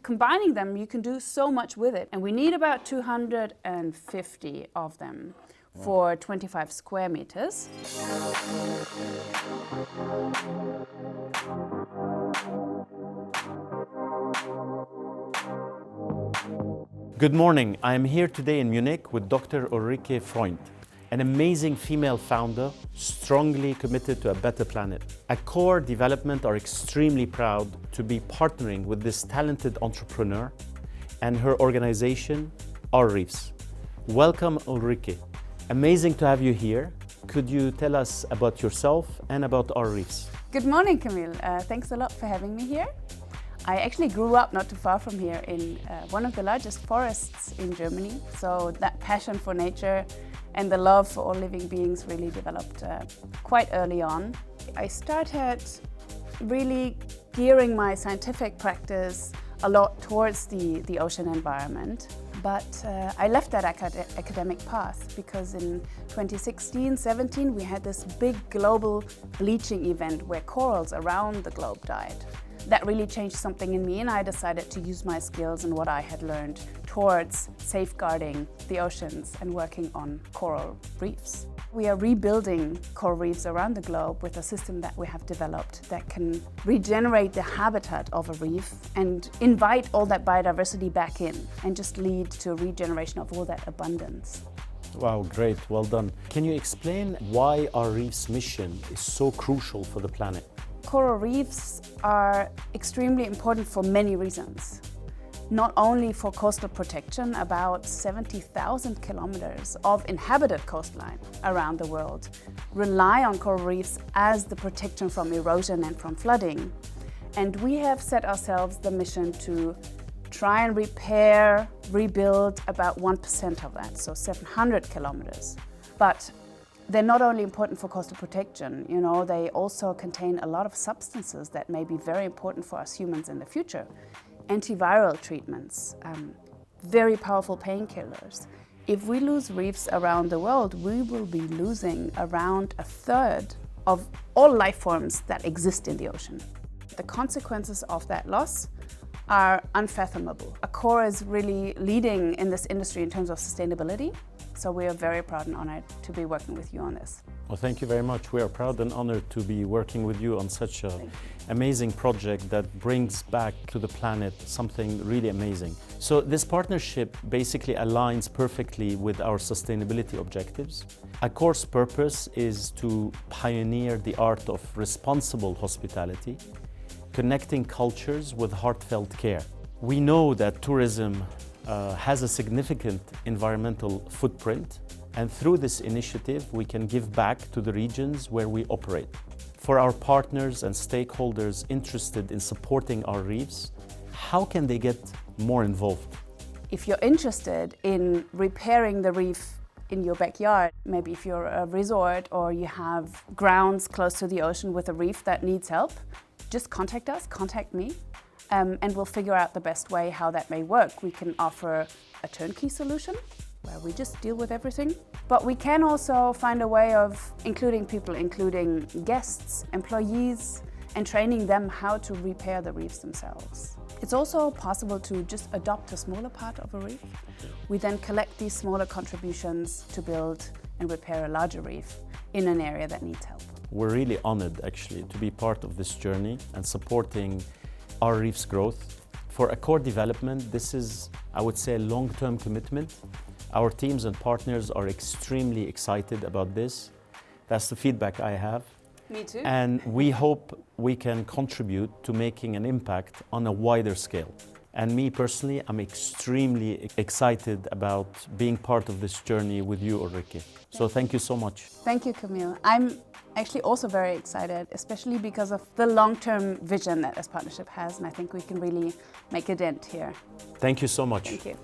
combining them, you can do so much with it. And we need about 250 of them for 25 square meters. Good morning. I am here today in Munich with Dr. Ulrike Pfreundt, an amazing female founder, strongly committed to a better planet. Accor Development are extremely proud to be partnering with this talented entrepreneur and her organization, rrreefs. Welcome, Ulrike. Amazing to have you here. Could you tell us about yourself and about rrreefs? Good morning, Camil. Thanks a lot for having me here. I actually grew up not too far from here in one of the largest forests in Germany. So that passion for nature and the love for all living beings really developed quite early on. I started really gearing my scientific practice a lot towards the ocean environment. But I left that academic path because in 2016-17 we had this big global bleaching event where corals around the globe died. That really changed something in me, and I decided to use my skills and what I had learned towards safeguarding the oceans and working on coral reefs. We are rebuilding coral reefs around the globe with a system that we have developed that can regenerate the habitat of a reef and invite all that biodiversity back in and just lead to a regeneration of all that abundance. Wow, great, well done. Can you explain why rrreefs' mission is so crucial for the planet? Coral reefs are extremely important for many reasons. Not only for coastal protection, about 70,000 kilometers of inhabited coastline around the world rely on coral reefs as the protection from erosion and from flooding. And we have set ourselves the mission to try and repair, rebuild about 1% of that, so 700 kilometers. But they're not only important for coastal protection, they also contain a lot of substances that may be very important for us humans in the future. Antiviral treatments, very powerful painkillers. If we lose reefs around the world, we will be losing around 1/3 of all life forms that exist in the ocean. The consequences of that loss are unfathomable. Accor is really leading in this industry in terms of sustainability. So we are very proud and honored to be working with you on this. Well, thank you very much. We are proud and honored to be working with you on such an amazing project that brings back to the planet something really amazing. So this partnership basically aligns perfectly with our sustainability objectives. Accor's purpose is to pioneer the art of responsible hospitality, connecting cultures with heartfelt care. We know that tourism has a significant environmental footprint, and through this initiative we can give back to the regions where we operate. For our partners and stakeholders interested in supporting rrreefs, how can they get more involved? If you're interested in repairing the reef in your backyard, maybe if you're a resort or you have grounds close to the ocean with a reef that needs help, just contact us, contact me. And we'll figure out the best way how that may work. We can offer a turnkey solution where we just deal with everything. But we can also find a way of including people, including guests, employees, and training them how to repair the reefs themselves. It's also possible to just adopt a smaller part of a reef. We then collect these smaller contributions to build and repair a larger reef in an area that needs help. We're really honored actually to be part of this journey and supporting rrreefs' growth. For Accor Development, this is, I would say, a long-term commitment. Our teams and partners are extremely excited about this. That's the feedback I have. Me too. And we hope we can contribute to making an impact on a wider scale. And me personally, I'm extremely excited about being part of this journey with you, Ulrike. So thank you so much. Thank you, Camil. I'm actually also very excited, especially because of the long-term vision that this partnership has, and I think we can really make a dent here. Thank you so much. Thank you.